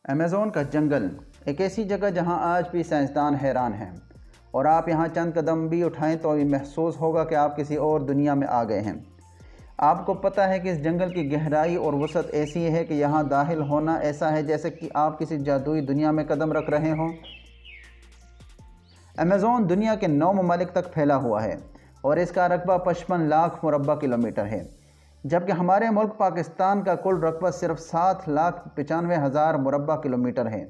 Amazon का जंगल एक ऐसी जगह जहां आज भी साइंसदान हैरान हैं और आप यहां चंद कदम भी उठाएं तो ये महसूस होगा कि आप किसी और दुनिया में आ गए हैं। आपको पता है कि इस जंगल की गहराई और वसअत ऐसी है कि यहां दाखिल होना ऐसा है जैसे कि आप किसी जादुई दुनिया में कदम रख रहे हों। अमेज़न दुनिया के 9 ममालिक तक फैला हुआ है और इसका रकबा 55 लाख मुरब्बा किलोमीटर है, जबकि हमारे मुल्क पाकिस्तान का कुल रकबा सिर्फ 7,95,000 मुरब्बा किलोमीटर है।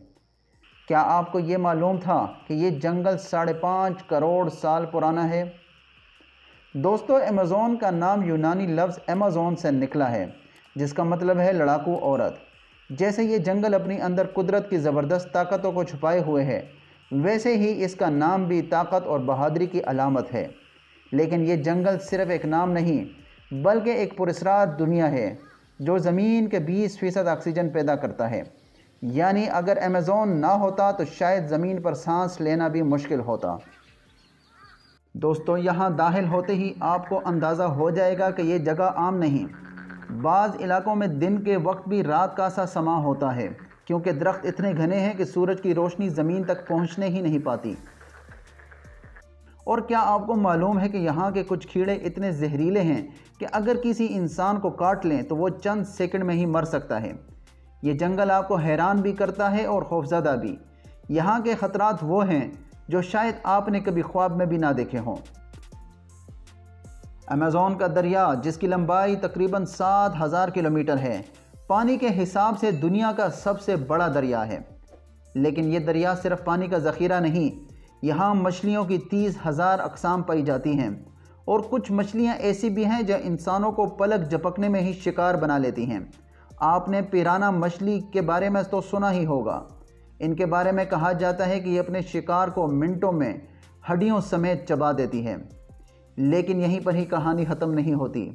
क्या आपको ये मालूम था कि ये जंगल 5.5 करोड़ साल पुराना है? दोस्तों, अमेज़न का नाम यूनानी लफ्ज़ अमेज़न से निकला है, जिसका मतलब है लड़ाकू औरत। जैसे ये जंगल अपनी अंदर कुदरत की ज़बरदस्त ताकतों को छुपाए हुए है, वैसे ही इसका नाम भी ताकत और बहादुरी की अलामत है। लेकिन ये जंगल सिर्फ एक नाम नहीं, बल्कि एक पुरस्रार दुनिया है जो ज़मीन के 20% ऑक्सीजन पैदा करता है। यानी अगर अमेज़न ना होता तो शायद ज़मीन पर सांस लेना भी मुश्किल होता। दोस्तों, यहाँ दाखिल होते ही आपको अंदाज़ा हो जाएगा कि ये जगह आम नहीं। बाज़ इलाकों में दिन के वक्त भी रात का सा समा होता है, क्योंकि दरख्त इतने घने हैं कि सूरज की रोशनी ज़मीन तक पहुँचने ही नहीं पाती। और क्या आपको मालूम है कि यहाँ के कुछ कीड़े इतने जहरीले हैं कि अगर किसी इंसान को काट लें तो वो चंद सेकंड में ही मर सकता है। ये जंगल आपको हैरान भी करता है और खौफजदा भी। यहाँ के ख़तरात वो हैं जो शायद आपने कभी ख्वाब में भी ना देखे हों। अमेज़न का दरिया, जिसकी लंबाई तकरीबन 7,000 किलोमीटर है, पानी के हिसाब से दुनिया का सबसे बड़ा दरिया है। लेकिन ये दरिया सिर्फ पानी का ज़ख़ीरा नहीं, यहाँ मछलियों की 30,000 अक़साम पाई जाती हैं और कुछ मछलियाँ ऐसी भी हैं जो इंसानों को पलक झपकने में ही शिकार बना लेती हैं। आपने पिराना मछली के बारे में तो सुना ही होगा। इनके बारे में कहा जाता है कि ये अपने शिकार को मिनटों में हड्डियों समेत चबा देती है। लेकिन यहीं पर ही कहानी ख़त्म नहीं होती।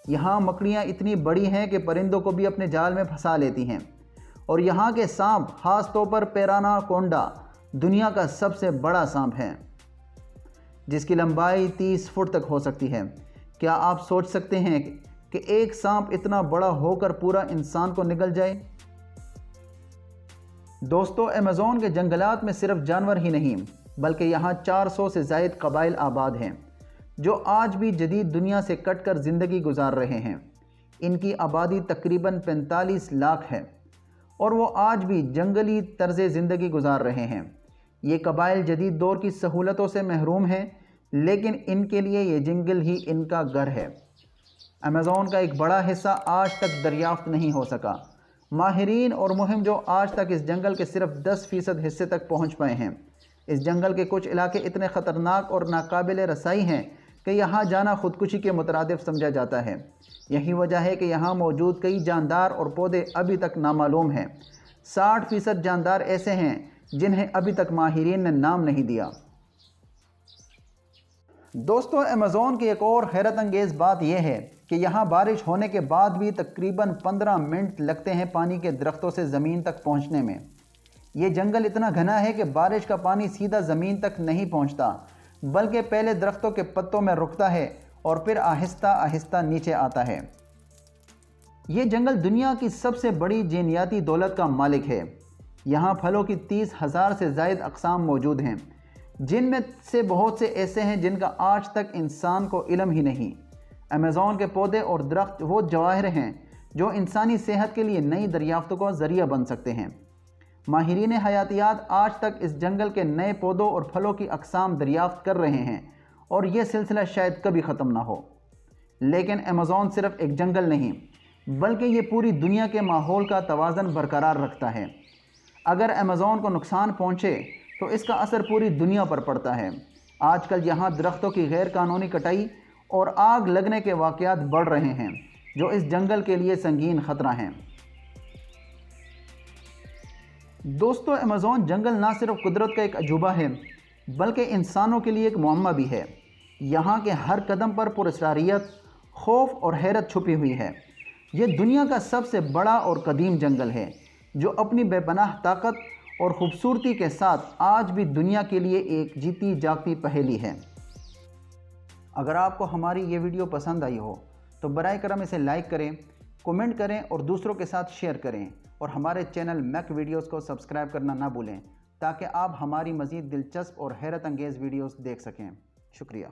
यहाँ मकड़ियाँ इतनी बड़ी हैं कि परिंदों को भी अपने जाल में फंसा लेती हैं। और यहाँ के सांप, ख़ास तौर पर पिराना कोंडा, दुनिया का सबसे बड़ा सांप है, जिसकी लंबाई 30 फुट तक हो सकती है। क्या आप सोच सकते हैं कि एक सांप इतना बड़ा होकर पूरा इंसान को निगल जाए? दोस्तों, अमेज़न के जंगलात में सिर्फ जानवर ही नहीं, बल्कि यहाँ 400 से ज़ायद कबाइल आबाद हैं जो आज भी जदीद दुनिया से कटकर ज़िंदगी गुजार रहे हैं। इनकी आबादी तकरीबन 45 लाख है और वो आज भी जंगली तर्ज़ ज़िंदगी गुजार रहे हैं। ये कबाइल जदीद दौर की सहूलतों से महरूम हैं, लेकिन इनके लिए ये जंगल ही इनका घर है। अमेज़न का एक बड़ा हिस्सा आज तक दरियाफ्त नहीं हो सका। माहिरीन और मुहिम जो आज तक इस जंगल के सिर्फ 10% हिस्से तक पहुंच पाए हैं। इस जंगल के कुछ इलाके इतने ख़तरनाक और नाकाबिल रसाई हैं कि यहाँ जाना खुदकुशी के मुतरादिफ समझा जाता है। यही वजह है कि यहाँ मौजूद कई जानदार और पौधे अभी तक नामालूम हैं। 60% जानदार ऐसे हैं जिन्हें अभी तक माहिरीन ने नाम नहीं दिया। दोस्तों, अमेज़न की एक और हैरत अंगेज़ बात यह है कि यहाँ बारिश होने के बाद भी तकरीबन 15 मिनट लगते हैं पानी के दरख्तों से ज़मीन तक पहुँचने में। ये जंगल इतना घना है कि बारिश का पानी सीधा ज़मीन तक नहीं पहुँचता, बल्कि पहले दरख्तों के पत्तों में रुकता है और फिर आहिस्ता आहिस्ता नीचे आता है। ये जंगल दुनिया की सबसे बड़ी जीनियाती दौलत का मालिक है। यहाँ फलों की 30,000 से ज़ायद अक़साम मौजूद हैं, जिनमें से बहुत से ऐसे हैं जिनका आज तक इंसान को इल्म ही नहीं। अमेज़न के पौधे और दरख्त वो जवाहिर हैं जो इंसानी सेहत के लिए नई दरियाफ्तों का ज़रिया बन सकते हैं। माहिरीन हयातियात आज तक इस जंगल के नए पौधों और फलों की अक़साम दरियाफ्त कर रहे हैं और ये सिलसिला शायद कभी ख़त्म ना हो। लेकिन अमेज़न सिर्फ एक जंगल नहीं, बल्कि ये पूरी दुनिया के माहौल का तवाज़न बरकरार रखता है। अगर अमेज़न को नुकसान पहुँचे तो इसका असर पूरी दुनिया पर पड़ता है। आजकल यहाँ दरख्तों की गैर कानूनी कटाई और आग लगने के वाक़यात बढ़ रहे हैं, जो इस जंगल के लिए संगीन ख़तरा हैं। दोस्तों, अमेज़न जंगल ना सिर्फ कुदरत का एक अजूबा है, बल्कि इंसानों के लिए एक मुअम्मा भी है। यहाँ के हर कदम पर पुरस्कारियत, खौफ और हैरत छुपी हुई है। यह दुनिया का सबसे बड़ा और कदीम जंगल है जो अपनी बेपनाह ताकत और ख़ूबसूरती के साथ आज भी दुनिया के लिए एक जीती जागती पहेली है। अगर आपको हमारी ये वीडियो पसंद आई हो तो बराए करम इसे लाइक करें, कमेंट करें और दूसरों के साथ शेयर करें और हमारे चैनल मैक वीडियोज़ को सब्सक्राइब करना ना भूलें ताकि आप हमारी मज़ीद दिलचस्प और हैरत अंगेज़ वीडियोज़ देख सकें। शुक्रिया।